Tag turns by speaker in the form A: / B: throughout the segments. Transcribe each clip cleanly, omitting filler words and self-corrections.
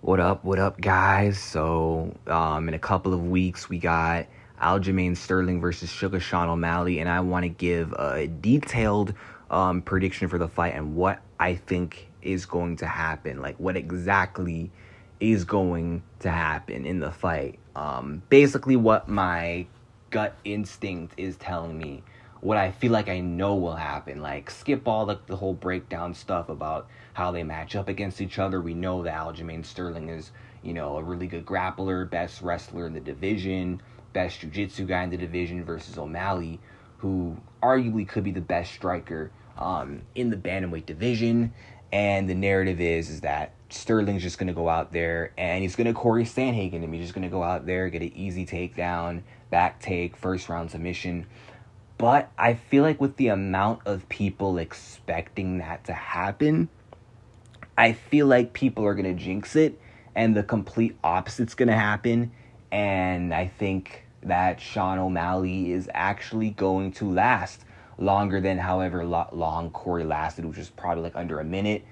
A: What up, guys? So, in a couple of weeks, we got Aljamain Sterling versus Sugar Sean O'Malley, and I want to give a detailed prediction for the fight and what I think is going to happen, like what exactly is going to happen in the fight. Basically, what my gut instinct is telling me, what I feel like I know will happen. Like, skip all the whole breakdown stuff about how they match up against each other. We know that Aljamain Sterling is, a really good grappler, best wrestler in the division, best jiu-jitsu guy in the division versus O'Malley, who arguably could be the best striker in the bantamweight division. And the narrative is that Sterling's just going to go out there and he's going to Corey Sandhagen him. He's just going to go out there, get an easy takedown, back take, first round submission. But I feel like with the amount of people expecting that to happen, I feel like people are going to jinx it and the complete opposite's going to happen. And I think that Sean O'Malley is actually going to last longer than however long Corey lasted, which was probably like under a minute.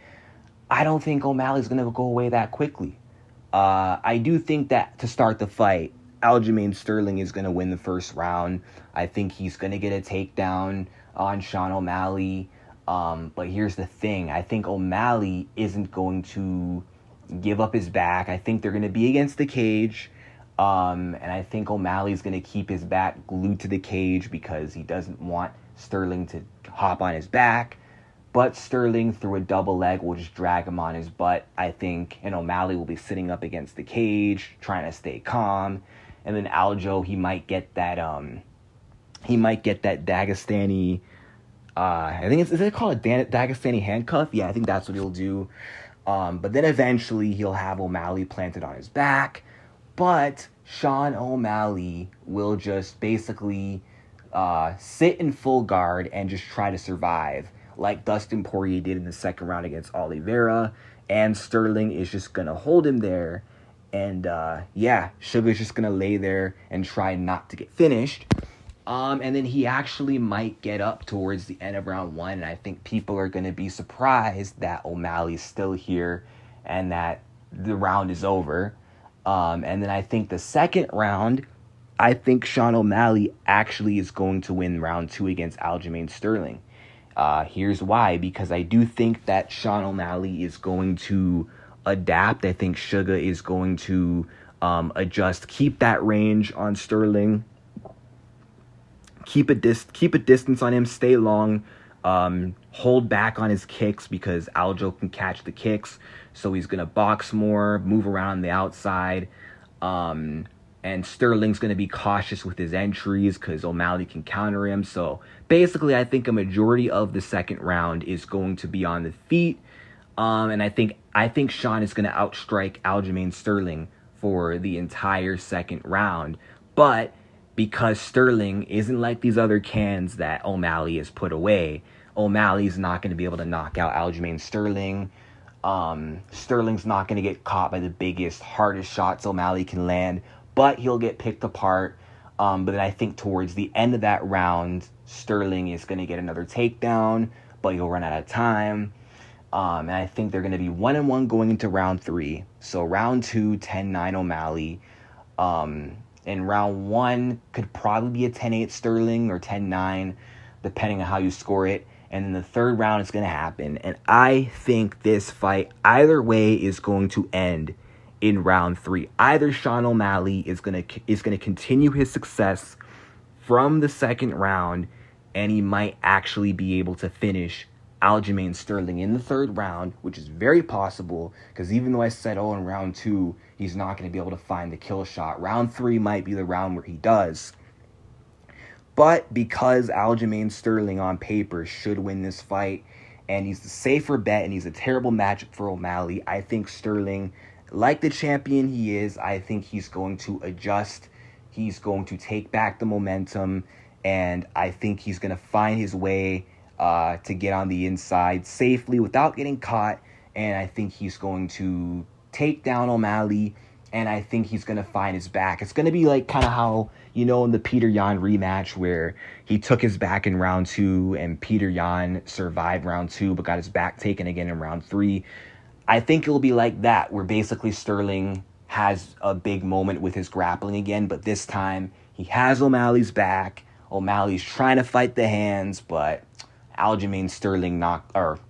A: I don't think O'Malley's going to go away that quickly. I do think that to start the fight, Aljamain Sterling is going to win the first round. I think he's going to get a takedown on Sean O'Malley. But here's the thing. I think O'Malley isn't going to give up his back. I think they're going to be against the cage. And I think O'Malley's going to keep his back glued to the cage because he doesn't want Sterling to hop on his back. But Sterling, through a double leg, will just drag him on his butt, I think. And O'Malley will be sitting up against the cage, trying to stay calm. And then Aljo, he might get that Dagestani, I think is it called a Dagestani handcuff? Yeah, I think that's what he'll do. But then eventually he'll have O'Malley planted on his back. But Sean O'Malley will just basically sit in full guard and just try to survive, like Dustin Poirier did in the second round against Oliveira. And Sterling is just going to hold him there. And, Sugar's just going to lay there and try not to get finished. And then he actually might get up towards the end of round one. And I think people are going to be surprised that O'Malley's still here and that the round is over. And then I think the second round, I think Sean O'Malley actually is going to win round two against Aljamain Sterling. Here's why. Because I do think that Sean O'Malley is going to adapt. I think Sugar is going to adjust, keep that range on Sterling, keep a distance on him, stay long, hold back on his kicks because Aljo can catch the kicks, so he's gonna box more, move around on the outside, and Sterling's gonna be cautious with his entries because O'Malley can counter him. So basically, I think a majority of the second round is going to be on the feet. And I think Sean is going to outstrike Aljamain Sterling for the entire second round. But because Sterling isn't like these other cans that O'Malley has put away, O'Malley's not going to be able to knock out Aljamain Sterling. Sterling's not going to get caught by the biggest, hardest shots O'Malley can land, but he'll get picked apart. But then I think towards the end of that round, Sterling is going to get another takedown, but he'll run out of time. And I think they're going to be 1-1 going into round three. So round two, 10-9 O'Malley. And round one could probably be a 10-8 Sterling or 10-9, depending on how you score it. And then the third round is going to happen. And I think this fight, either way, is going to end in round three. Either Sean O'Malley is going to continue his success from the second round, and he might actually be able to finish Aljamain Sterling in the third round, which is very possible because even though I said, in round two, he's not going to be able to find the kill shot, round three might be the round where he does. But because Aljamain Sterling on paper should win this fight, and he's the safer bet, and he's a terrible matchup for O'Malley, I think Sterling, like the champion he is, I think he's going to adjust. He's going to take back the momentum, and I think he's going to find his way to get on the inside safely without getting caught. And I think he's going to take down O'Malley, and I think he's going to find his back. It's going to be like kind of how, in the Peter Yan rematch where he took his back in round two and Peter Yan survived round two but got his back taken again in round three. I think it'll be like that, where basically Sterling has a big moment with his grappling again, but this time he has O'Malley's back. O'Malley's trying to fight the hands, but Aljamain Sterling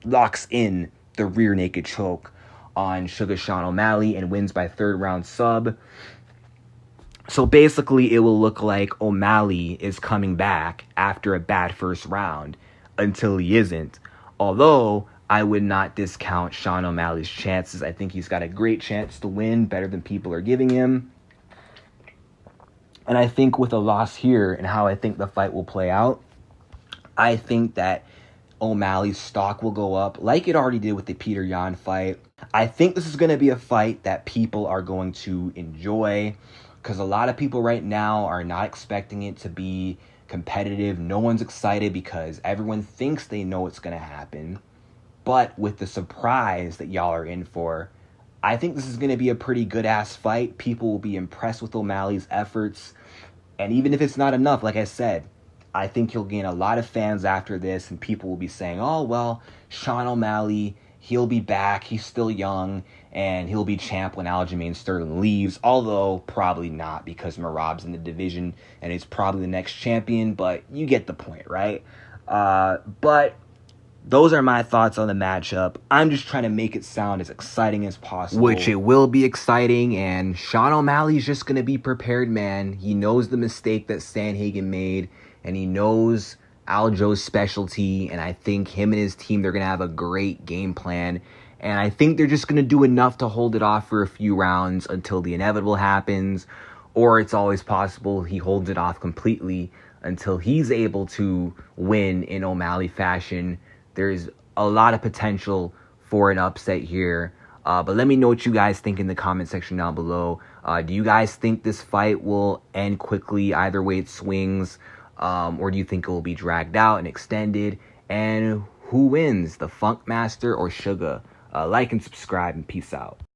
A: locks in the rear naked choke on Sugar Sean O'Malley and wins by third round sub. So basically, it will look like O'Malley is coming back after a bad first round until he isn't. Although, I would not discount Sean O'Malley's chances. I think he's got a great chance to win, better than people are giving him. And I think with a loss here and how I think the fight will play out, I think that O'Malley's stock will go up like it already did with the Peter Yan fight. I think this is going to be a fight that people are going to enjoy, because a lot of people right now are not expecting it to be competitive. No one's excited because everyone thinks they know what's going to happen. But with the surprise that y'all are in for, I think this is going to be a pretty good-ass fight. People will be impressed with O'Malley's efforts. And even if it's not enough, like I said, I think he'll gain a lot of fans after this, and people will be saying, oh, well, Sean O'Malley, he'll be back, he's still young, and he'll be champ when Aljamain Sterling leaves, although probably not, because Merab's in the division, and he's probably the next champion, but you get the point, right? But those are my thoughts on the matchup. I'm just trying to make it sound as exciting as possible. Which it will be exciting, and Sean O'Malley's just going to be prepared, man. He knows the mistake that Sandhagen made, and he knows Aljo's specialty, and I think him and his team, they're going to have a great game plan, and I think they're just going to do enough to hold it off for a few rounds until the inevitable happens, or it's always possible he holds it off completely until he's able to win in O'Malley fashion. There's a lot of potential for an upset here, but let me know what you guys think in the comment section down below. Do you guys think this fight will end quickly, either way it swings? Or do you think it will be dragged out and extended? And who wins, the Funk Master or Sugar? Like and subscribe, and peace out.